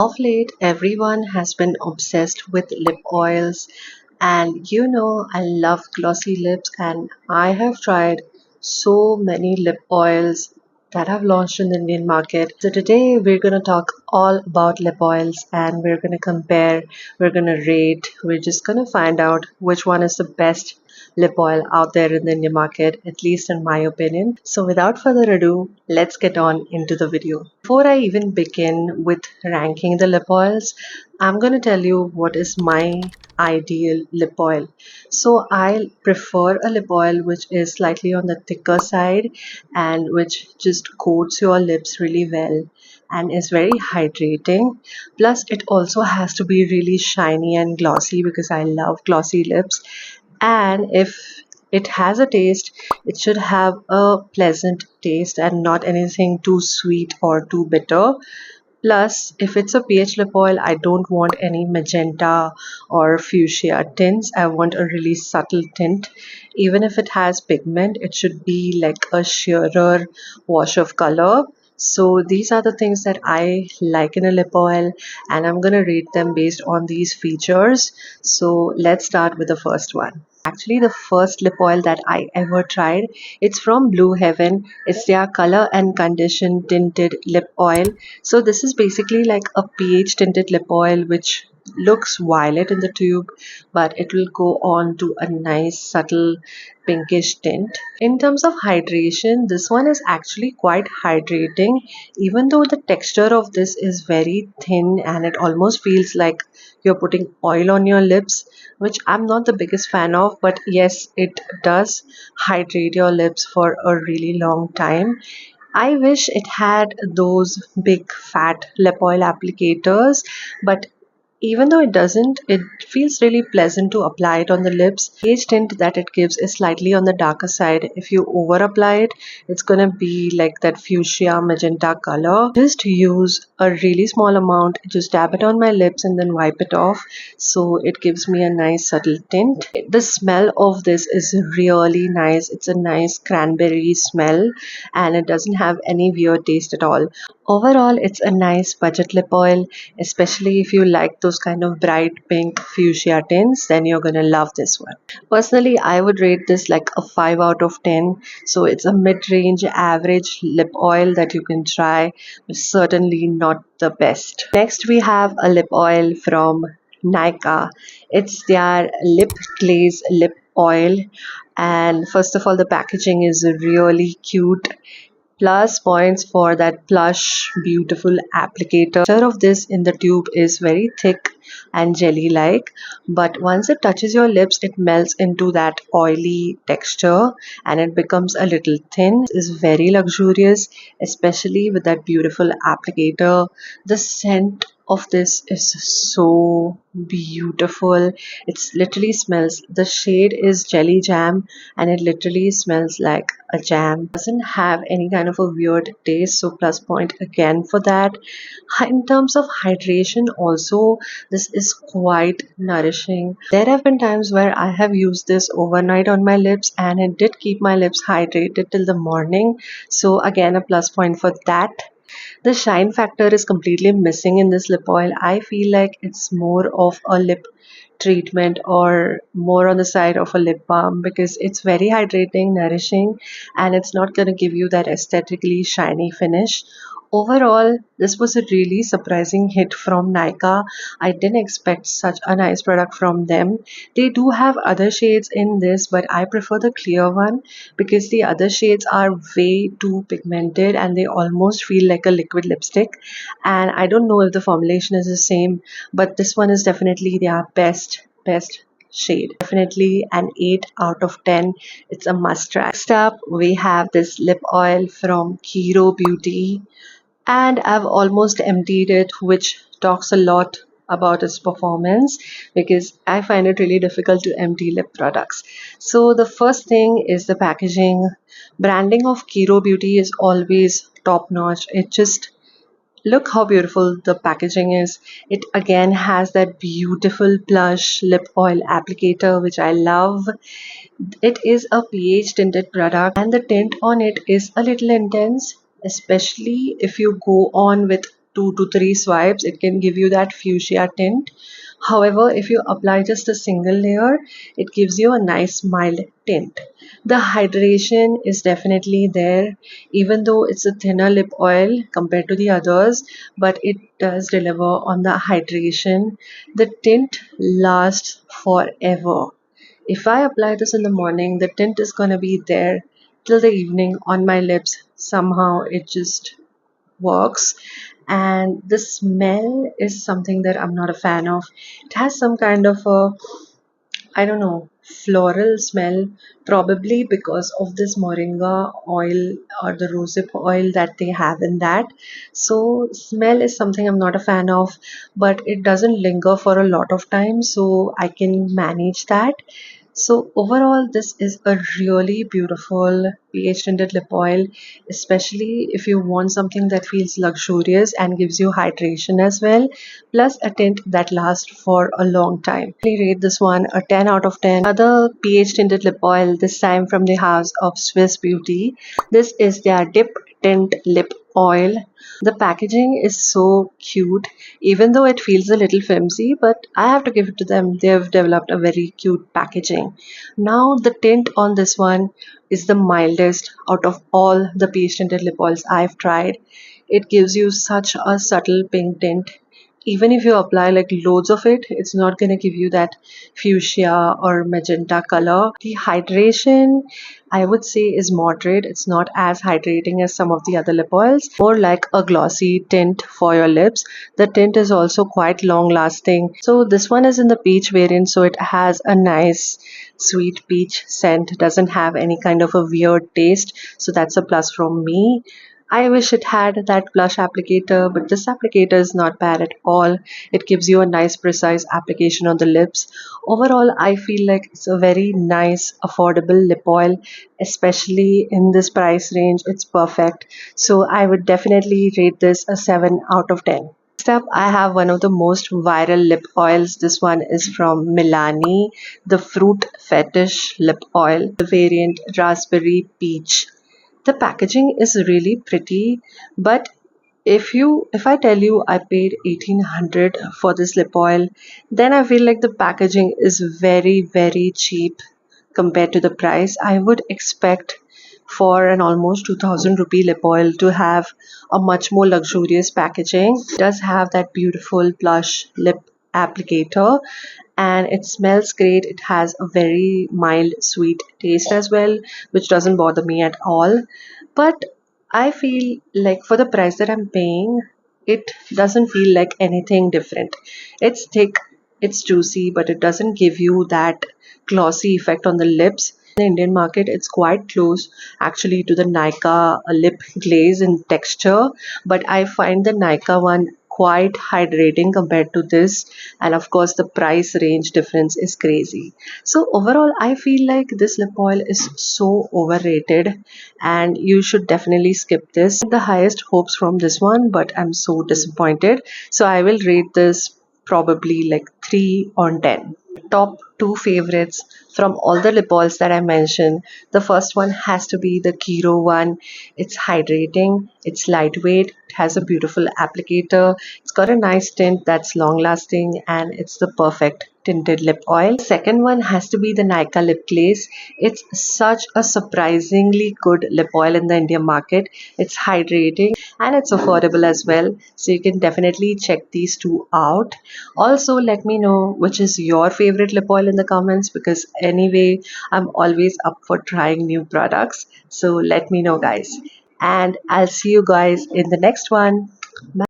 Of late, everyone has been obsessed with lip oils, and I love glossy lips, and I have tried so many lip oils that have launched in the Indian market. So, today we're going to talk all about lip oils and we're going to compare, we're going to rate, we're just going to find out which one is the best lip oil out there in the Indian market, at least in my opinion. So without further ado, let's get on into the video. Before I even begin with ranking the lip oils, I'm going to tell you what is my ideal lip oil. So I prefer a lip oil which is slightly on the thicker side and which just coats your lips really well and is very hydrating. Plus, it also has to be really shiny and glossy because I love glossy lips. And if it has a taste, it should have a pleasant taste and not anything too sweet or too bitter. Plus, if it's a pH lip oil, I don't want any magenta or fuchsia tints. I want a really subtle tint. Even if it has pigment, it should be like a sheerer wash of color. So these are the things that I like in a lip oil, and I'm gonna rate them based on these features. So let's start with the first one. Actually, the first lip oil that I ever tried, it's from Blue Heaven. It's their color and condition tinted lip oil. So this is basically like a pH tinted lip oil which looks violet in the tube, but it will go on to a nice subtle pinkish tint. In terms of hydration, this one is actually quite hydrating, even though the texture of this is very thin and it almost feels like you're putting oil on your lips, which I'm not the biggest fan of, but yes, it does hydrate your lips for a really long time. I wish it had those big fat lip oil applicators, but even though it doesn't, it feels really pleasant to apply it on the lips. The pH tint that it gives is slightly on the darker side. If you over apply it, it's gonna be like that fuchsia magenta color. Just use a really small amount, just dab it on my lips and then wipe it off. So it gives me a nice subtle tint. The smell of this is really nice. It's a nice cranberry smell and it doesn't have any weird taste at all. Overall, it's a nice budget lip oil, especially if you like those kind of bright pink fuchsia tints, then you're gonna love this one. Personally, I would rate this like a 5 out of 10. So it's a mid-range average lip oil that you can try, but certainly not the best. Next, we have a lip oil from Nykaa. It's their Lip Glaze Lip Oil. And first of all, the packaging is really cute. Plus points for that plush, beautiful applicator. The texture of this in the tube is very thick and jelly-like, but once it touches your lips, it melts into that oily texture and it becomes a little thin. It is very luxurious, especially with that beautiful applicator. The scent of this is so beautiful. It's literally smells, the shade is jelly jam and it literally smells like a jam. Doesn't have any kind of a weird taste, so plus point again for that. In terms of hydration also, this is quite nourishing. There have been times where I have used this overnight on my lips and it did keep my lips hydrated till the morning, so again a plus point for that. The shine factor is completely missing in this lip oil. I feel like it's more of a lip treatment or more on the side of a lip balm because it's very hydrating, nourishing, and it's not going to give you that aesthetically shiny finish. Overall, this was a really surprising hit from Nykaa. I didn't expect such a nice product from them. They do have other shades in this, but I prefer the clear one because the other shades are way too pigmented and they almost feel like a liquid lipstick. And I don't know if the formulation is the same, but this one is definitely their best shade. Definitely an 8 out of 10. It's a must try. Next up, we have this lip oil from Kiro Beauty, and I've almost emptied it, which talks a lot about its performance because I find it really difficult to empty lip products. So the first thing is the packaging. Branding of Kiro Beauty is always top notch. It just look how beautiful the packaging is. It again has that beautiful plush lip oil applicator, which I love. It is a pH tinted product and the tint on it is a little intense, especially if you go on with 2 to 3 swipes, it can give you that fuchsia tint. However, if you apply just a single layer, it gives you a nice mild tint. The hydration is definitely there, even though it's a thinner lip oil compared to the others, but it does deliver on the hydration. The tint lasts forever. If I apply this in the morning, the tint is gonna be there till the evening on my lips. Somehow it just works. And the smell is something that I'm not a fan of. It has some kind of a, I don't know, floral smell, probably because of this moringa oil or the rosehip oil that they have in that. So, smell is something I'm not a fan of, but it doesn't linger for a lot of time, so I can manage that. So overall, this is a really beautiful pH tinted lip oil, especially if you want something that feels luxurious and gives you hydration as well, plus a tint that lasts for a long time. I rate this one a 10 out of 10. Another pH tinted lip oil, this time from the house of Swiss Beauty. This is their Dip Tint Lip Oil. The packaging is so cute, even though it feels a little flimsy, but I have to give it to them. They've developed a very cute packaging. Now, the tint on this one is the mildest out of all the pH tinted lip oils I've tried. It gives you such a subtle pink tint. Even if you apply like loads of it, it's not going to give you that fuchsia or magenta color. The hydration, I would say, is moderate. It's not as hydrating as some of the other lip oils, more like a glossy tint for your lips. The tint is also quite long lasting. So this one is in the peach variant, so it has a nice sweet peach scent, doesn't have any kind of a weird taste, so that's a plus from me. I wish it had that blush applicator, but this applicator is not bad at all. It gives you a nice precise application on the lips. Overall, I feel like it's a very nice affordable lip oil, especially in this price range. It's perfect. So I would definitely rate this a 7 out of 10. Next up, I have one of the most viral lip oils. This one is from Milani, the Fruit Fetish Lip Oil, the variant Raspberry Peach. The packaging is really pretty, but if I tell you I paid 1800 for this lip oil, then I feel like the packaging is very cheap compared to the price. I would expect for an almost 2000 rupee lip oil to have a much more luxurious packaging. It does have that beautiful blush lip applicator and it smells great. It has a very mild sweet taste as well, which doesn't bother me at all. But I feel like for the price that I'm paying, it doesn't feel like anything different. It's thick, it's juicy, but it doesn't give you that glossy effect on the lips. In the Indian market, it's quite close actually to the Nykaa lip glaze in texture, but I find the Nykaa one quite hydrating compared to this, and of course the price range difference is crazy. So overall, I feel like this lip oil is so overrated and you should definitely skip this. The highest hopes from this one, but I'm so disappointed, so I will rate this probably like 3 on 10. Top two favorites from all the lip oils that I mentioned. The first one has to be the Kiro one. It's hydrating, it's lightweight, it has a beautiful applicator, it's got a nice tint that's long lasting, and it's the perfect tinted lip oil. Second one has to be the Nykaa Lip Glaze. It's such a surprisingly good lip oil in the Indian market. It's hydrating and it's affordable as well. So you can definitely check these two out. Also, let me know which is your favorite lip oil in the comments, because anyway, I'm always up for trying new products. So let me know, guys. And I'll see you guys in the next one. Bye.